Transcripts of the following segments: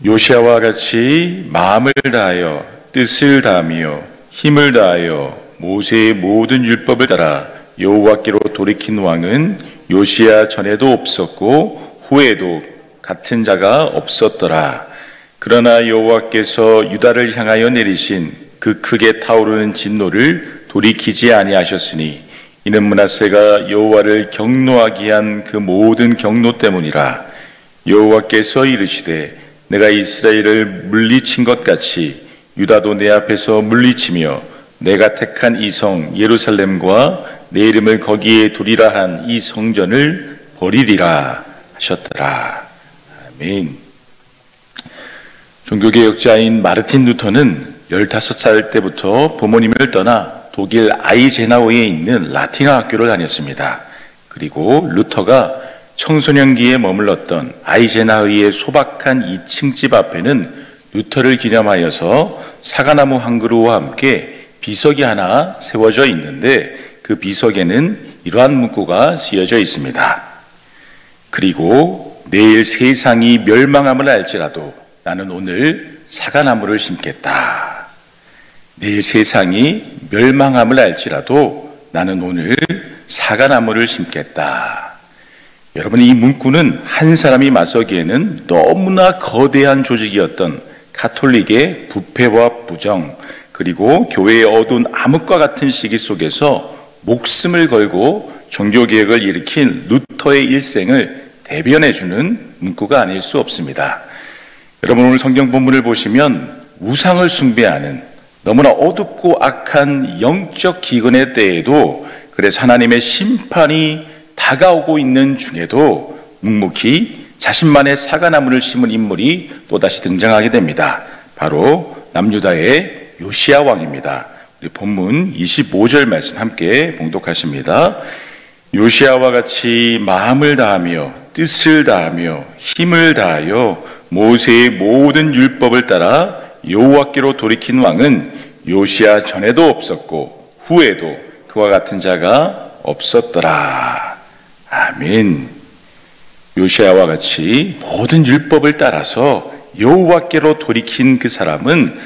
요시아와 같이 마음을 다하여 뜻을 다하며 힘을 다하여 모세의 모든 율법을 따라 여호와께로 돌이킨 왕은 요시아 전에도 없었고 후에도 같은 자가 없었더라. 그러나 여호와께서 유다를 향하여 내리신 그 크게 타오르는 진노를 돌이키지 아니하셨으니 이는 므낫세가 여호와를 경노하게 한 그 모든 경노 때문이라. 여호와께서 이르시되 내가 이스라엘을 물리친 것 같이 유다도 내 앞에서 물리치며 내가 택한 이 성 예루살렘과 내 이름을 거기에 두리라 한 이 성전을 버리리라 하셨더라. 아멘. 종교개혁자인 마르틴 루터는 15살 때부터 부모님을 떠나 독일 아이제나우에 있는 라틴어 학교를 다녔습니다. 그리고 루터가 청소년기에 머물렀던 아이제나우의 소박한 2층 집 앞에는 루터를 기념하여서 사과나무 한 그루와 함께 비석이 하나 세워져 있는데 그 비석에는 이러한 문구가 쓰여져 있습니다. 그리고 내일 세상이 멸망함을 알지라도 나는 오늘 사과나무를 심겠다. 내일 세상이 멸망함을 알지라도 나는 오늘 사과나무를 심겠다. 여러분, 이 문구는 한 사람이 맞서기에는 너무나 거대한 조직이었던 가톨릭의 부패와 부정, 그리고 교회의 어두운 암흑과 같은 시기 속에서 목숨을 걸고 종교개혁을 일으킨 루터의 일생을 대변해주는 문구가 아닐 수 없습니다. 여러분, 오늘 성경 본문을 보시면 우상을 숭배하는 너무나 어둡고 악한 영적 기근의 때에도, 그래서 하나님의 심판이 다가오고 있는 중에도 묵묵히 자신만의 사과나무를 심은 인물이 또다시 등장하게 됩니다. 바로 남유다의 요시야 왕입니다. 우리 본문 25절 말씀 함께 봉독하십니다. 요시야와 같이 마음을 다하며 뜻을 다하며 힘을 다하여 모세의 모든 율법을 따라 여호와께로 돌이킨 왕은 요시야 전에도 없었고 후에도 그와 같은 자가 없었더라. 아멘. 요시야와 같이 모든 율법을 따라서 여호와께로 돌이킨 그 사람은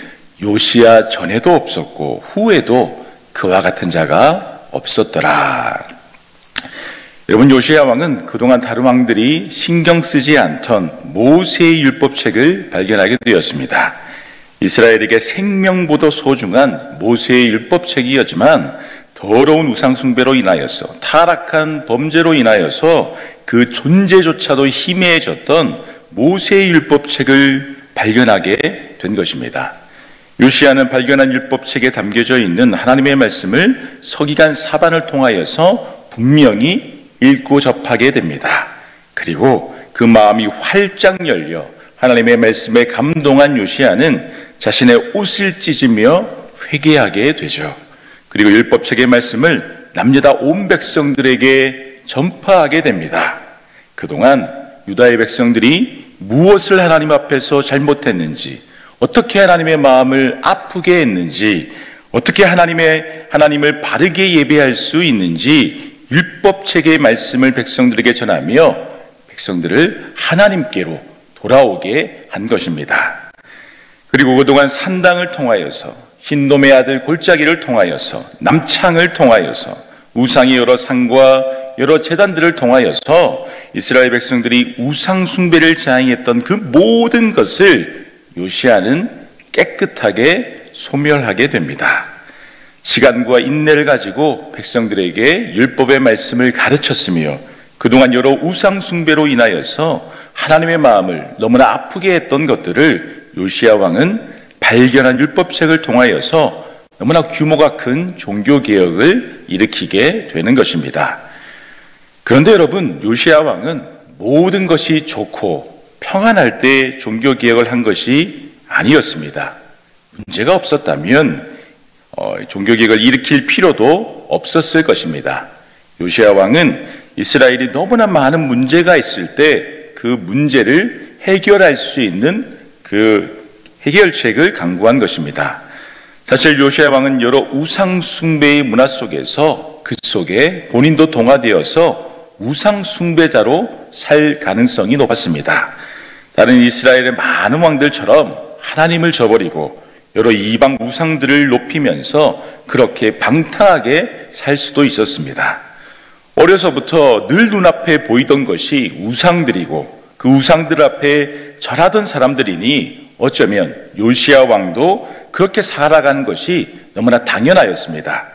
요시야 전에도 없었고 후에도 그와 같은 자가 없었더라. 여러분, 요시야 왕은 그동안 다른 왕들이 신경 쓰지 않던 모세의 율법책을 발견하게 되었습니다. 이스라엘에게 생명보다 소중한 모세의 율법책이었지만 더러운 우상숭배로 인하여서, 타락한 범죄로 인하여서 그 존재조차도 희미해졌던 모세의 율법책을 발견하게 된 것입니다. 요시야는 발견한 율법책에 담겨져 있는 하나님의 말씀을 서기관 사반을 통하여서 분명히 읽고 접하게 됩니다. 그리고 그 마음이 활짝 열려 하나님의 말씀에 감동한 요시야는 자신의 옷을 찢으며 회개하게 되죠. 그리고 율법책의 말씀을 남유다 온 백성들에게 전파하게 됩니다. 그동안 유다의 백성들이 무엇을 하나님 앞에서 잘못했는지, 어떻게 하나님의 마음을 아프게 했는지, 어떻게 하나님을 바르게 예배할 수 있는지 율법책의 말씀을 백성들에게 전하며 백성들을 하나님께로 돌아오게 한 것입니다. 그리고 그동안 산당을 통하여서, 흰돔의 아들 골짜기를 통하여서, 남창을 통하여서, 우상의 여러 상과 여러 제단들을 통하여서 이스라엘 백성들이 우상 숭배를 자행했던 그 모든 것을 요시야는 깨끗하게 소멸하게 됩니다. 시간과 인내를 가지고 백성들에게 율법의 말씀을 가르쳤으며 그동안 여러 우상 숭배로 인하여서 하나님의 마음을 너무나 아프게 했던 것들을 요시야 왕은 발견한 율법책을 통하여서 너무나 규모가 큰 종교개혁을 일으키게 되는 것입니다. 그런데 여러분, 요시야 왕은 모든 것이 좋고 평안할 때 종교개혁을 한 것이 아니었습니다. 문제가 없었다면 종교개혁을 일으킬 필요도 없었을 것입니다. 요시야 왕은 이스라엘이 너무나 많은 문제가 있을 때 그 문제를 해결할 수 있는 그 해결책을 강구한 것입니다. 사실 요시야 왕은 여러 우상 숭배의 문화 속에서 그 속에 본인도 동화되어서 우상 숭배자로 살 가능성이 높았습니다. 다른 이스라엘의 많은 왕들처럼 하나님을 저버리고 여러 이방 우상들을 높이면서 그렇게 방탕하게 살 수도 있었습니다. 어려서부터 늘 눈앞에 보이던 것이 우상들이고 그 우상들 앞에 절하던 사람들이니 어쩌면 요시야 왕도 그렇게 살아가는 것이 너무나 당연하였습니다.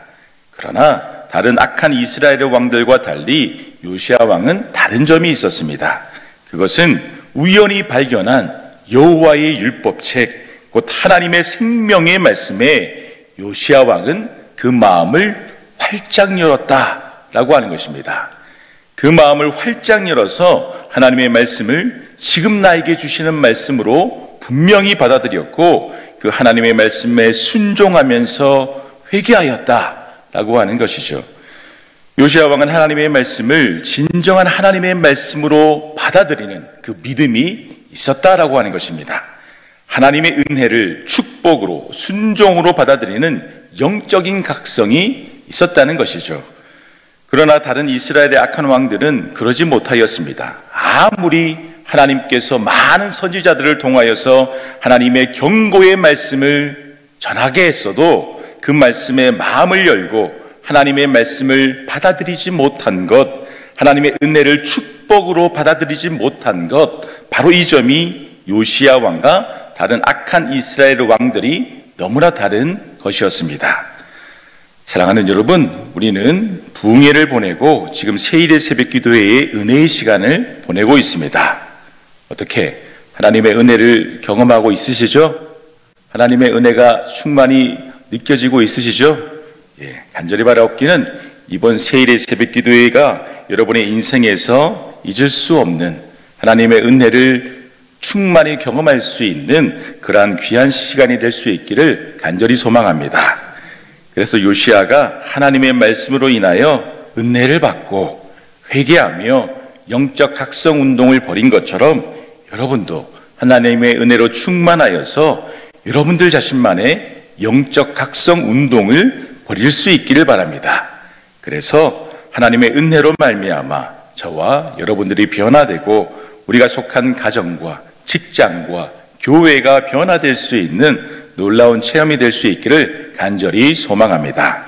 그러나 다른 악한 이스라엘의 왕들과 달리 요시야 왕은 다른 점이 있었습니다. 그것은 우연히 발견한 여호와의 율법책, 곧 하나님의 생명의 말씀에 요시야 왕은 그 마음을 활짝 열었다라고 하는 것입니다. 그 마음을 활짝 열어서 하나님의 말씀을 지금 나에게 주시는 말씀으로 분명히 받아들였고 그 하나님의 말씀에 순종하면서 회개하였다라고 하는 것이죠. 요시야 왕은 하나님의 말씀을 진정한 하나님의 말씀으로 받아들이는 그 믿음이 있었다라고 하는 것입니다. 하나님의 은혜를 축복으로 순종으로 받아들이는 영적인 각성이 있었다는 것이죠. 그러나 다른 이스라엘의 악한 왕들은 그러지 못하였습니다. 아무리 하나님께서 많은 선지자들을 통하여서 하나님의 경고의 말씀을 전하게 했어도 그 말씀에 마음을 열고 하나님의 말씀을 받아들이지 못한 것, 하나님의 은혜를 축복으로 받아들이지 못한 것, 바로 이 점이 요시야 왕과 다른 악한 이스라엘 왕들이 너무나 다른 것이었습니다. 사랑하는 여러분, 우리는 부흥회를 보내고 지금 세일의 새벽기도회의 은혜의 시간을 보내고 있습니다. 어떻게 하나님의 은혜를 경험하고 있으시죠? 하나님의 은혜가 충만히 느껴지고 있으시죠? 간절히 바라옵기는 이번 세일의 새벽기도회가 여러분의 인생에서 잊을 수 없는 하나님의 은혜를 충만히 경험할 수 있는 그러한 귀한 시간이 될 수 있기를 간절히 소망합니다. 그래서 요시야가 하나님의 말씀으로 인하여 은혜를 받고 회개하며 영적 각성 운동을 벌인 것처럼 여러분도 하나님의 은혜로 충만하여서 여러분들 자신만의 영적 각성 운동을 벌일 수 있기를 바랍니다. 그래서 하나님의 은혜로 말미암아 저와 여러분들이 변화되고 우리가 속한 가정과 직장과 교회가 변화될 수 있는 놀라운 체험이 될 수 있기를 간절히 소망합니다.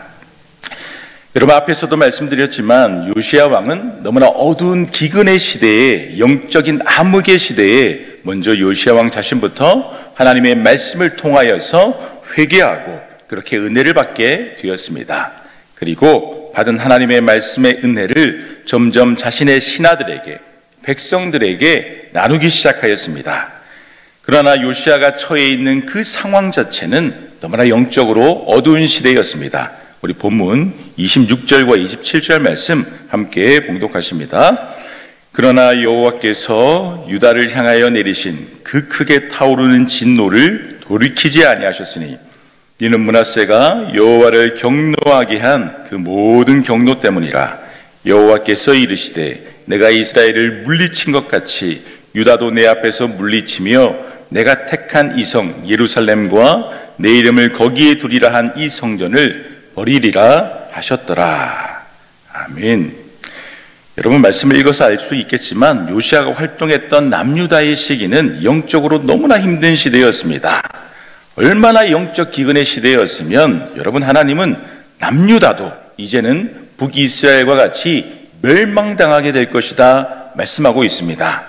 여러분, 앞에서도 말씀드렸지만 요시야 왕은 너무나 어두운 기근의 시대에, 영적인 암흑의 시대에 먼저 요시야 왕 자신부터 하나님의 말씀을 통하여서 회개하고 그렇게 은혜를 받게 되었습니다. 그리고 받은 하나님의 말씀의 은혜를 점점 자신의 신하들에게, 백성들에게 나누기 시작하였습니다. 그러나 요시야가 처해 있는 그 상황 자체는 너무나 영적으로 어두운 시대였습니다. 우리 본문 26절과 27절 말씀 함께 봉독하십니다. 그러나 여호와께서 유다를 향하여 내리신 그 크게 타오르는 진노를 돌이키지 아니하셨으니 이는 므낫세가 여호와를 경노하게 한 그 모든 경노 때문이라. 여호와께서 이르시되 내가 이스라엘을 물리친 것 같이 유다도 내 앞에서 물리치며 내가 택한 이 성 예루살렘과 내 이름을 거기에 두리라 한 이 성전을 버리리라 하셨더라. 아멘. 여러분, 말씀을 읽어서 알 수 있겠지만 요시야가 활동했던 남유다의 시기는 영적으로 너무나 힘든 시대였습니다. 얼마나 영적 기근의 시대였으면 여러분, 하나님은 남유다도 이제는 북이스라엘과 같이 멸망당하게 될 것이다 말씀하고 있습니다.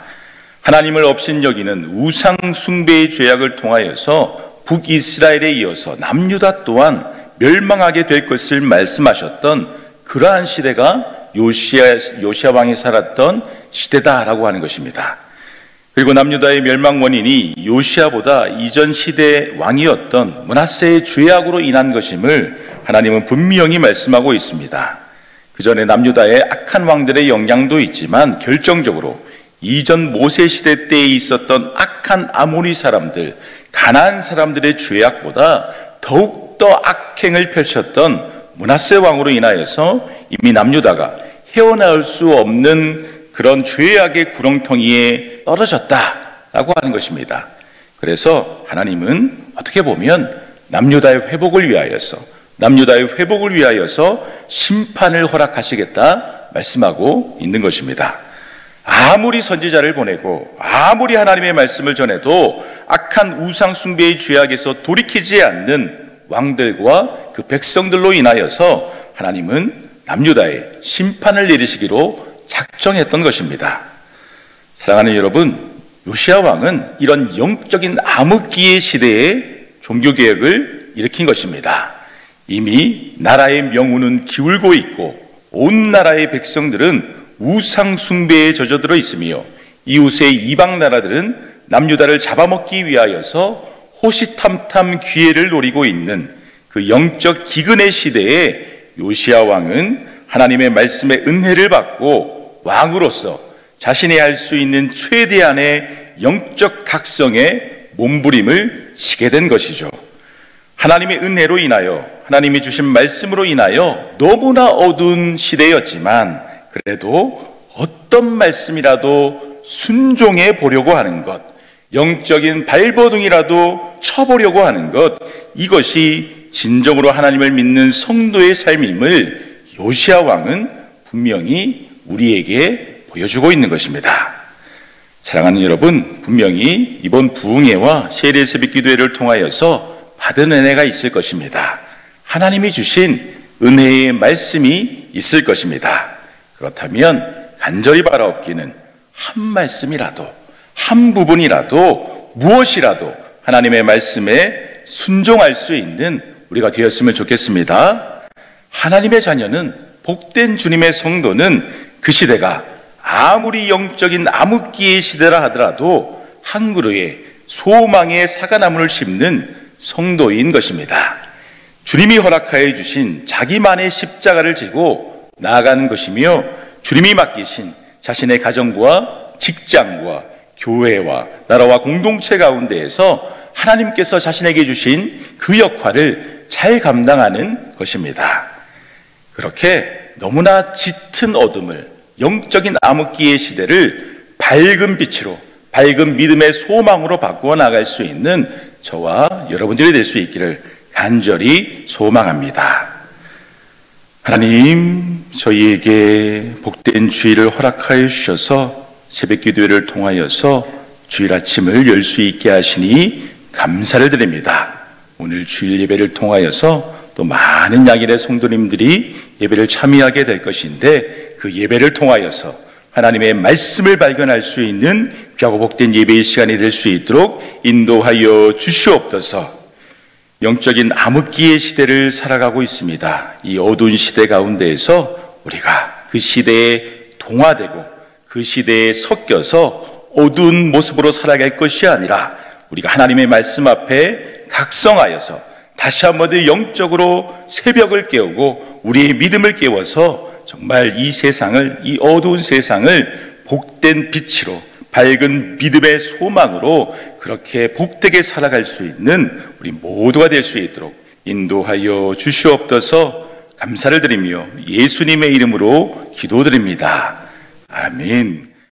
하나님을 업신여기는 우상 숭배의 죄악을 통하여서 북이스라엘에 이어서 남유다 또한 멸망하게 될 것을 말씀하셨던 그러한 시대가 요시야 왕이 살았던 시대다라고 하는 것입니다. 그리고 남유다의 멸망 원인이 요시야보다 이전 시대의 왕이었던 므낫세의 죄악으로 인한 것임을 하나님은 분명히 말씀하고 있습니다. 그 전에 남유다의 악한 왕들의 영향도 있지만 결정적으로 이전 모세 시대 때에 있었던 악한 아모리 사람들, 가나안 사람들의 죄악보다 더욱더 악행을 펼쳤던 므낫세 왕으로 인하여서 이미 남유다가 헤어나올 수 없는 그런 죄악의 구렁텅이에 떨어졌다라고 하는 것입니다. 그래서 하나님은 어떻게 보면 남유다의 회복을 위하여서 심판을 허락하시겠다 말씀하고 있는 것입니다. 아무리 선지자를 보내고 아무리 하나님의 말씀을 전해도 악한 우상 숭배의 죄악에서 돌이키지 않는 왕들과 그 백성들로 인하여서 하나님은 남유다에 심판을 내리시기로 작정했던 것입니다. 사랑하는 여러분, 요시야 왕은 이런 영적인 암흑기의 시대에 종교개혁을 일으킨 것입니다. 이미 나라의 명우는 기울고 있고 온 나라의 백성들은 우상 숭배에 젖어들어 있으며 이웃의 이방 나라들은 남유다를 잡아먹기 위하여서 호시탐탐 기회를 노리고 있는 그 영적 기근의 시대에 요시야 왕은 하나님의 말씀의 은혜를 받고 왕으로서 자신이 할 수 있는 최대한의 영적 각성에 몸부림을 치게 된 것이죠. 하나님의 은혜로 인하여, 하나님이 주신 말씀으로 인하여 너무나 어두운 시대였지만 그래도 어떤 말씀이라도 순종해 보려고 하는 것, 영적인 발버둥이라도 쳐보려고 하는 것, 이것이 진정으로 하나님을 믿는 성도의 삶임을 요시야 왕은 분명히 우리에게 보여주고 있는 것입니다. 사랑하는 여러분, 분명히 이번 부흥회와 세례 새벽 기도회를 통하여서 받은 은혜가 있을 것입니다. 하나님이 주신 은혜의 말씀이 있을 것입니다. 그렇다면 간절히 바라옵기는 한 말씀이라도, 한 부분이라도, 무엇이라도 하나님의 말씀에 순종할 수 있는 우리가 되었으면 좋겠습니다. 하나님의 자녀는, 복된 주님의 성도는 그 시대가 아무리 영적인 암흑기의 시대라 하더라도 한 그루의 소망의 사과나무를 심는 성도인 것입니다. 주님이 허락하여 주신 자기만의 십자가를 지고 나아가는 것이며 주님이 맡기신 자신의 가정과 직장과 교회와 나라와 공동체 가운데에서 하나님께서 자신에게 주신 그 역할을 잘 감당하는 것입니다. 그렇게 너무나 짙은 어둠을, 영적인 암흑기의 시대를 밝은 빛으로, 밝은 믿음의 소망으로 바꾸어 나갈 수 있는 저와 여러분들이 될 수 있기를 간절히 소망합니다. 하나님, 저희에게 복된 주일을 허락하여 주셔서 새벽 기도회를 통하여서 주일 아침을 열 수 있게 하시니 감사를 드립니다. 오늘 주일 예배를 통하여서 또 많은 양일의 성도님들이 예배를 참여하게 될 것인데 그 예배를 통하여서 하나님의 말씀을 발견할 수 있는 귀하고 복된 예배의 시간이 될 수 있도록 인도하여 주시옵소서. 영적인 암흑기의 시대를 살아가고 있습니다. 이 어두운 시대 가운데에서 우리가 그 시대에 동화되고 그 시대에 섞여서 어두운 모습으로 살아갈 것이 아니라 우리가 하나님의 말씀 앞에 각성하여서 다시 한번 더 영적으로 새벽을 깨우고 우리의 믿음을 깨워서 정말 이 세상을, 이 어두운 세상을 복된 빛으로, 밝은 믿음의 소망으로 그렇게 복되게 살아갈 수 있는 우리 모두가 될 수 있도록 인도하여 주시옵소서. 감사를 드리며 예수님의 이름으로 기도드립니다. 아멘.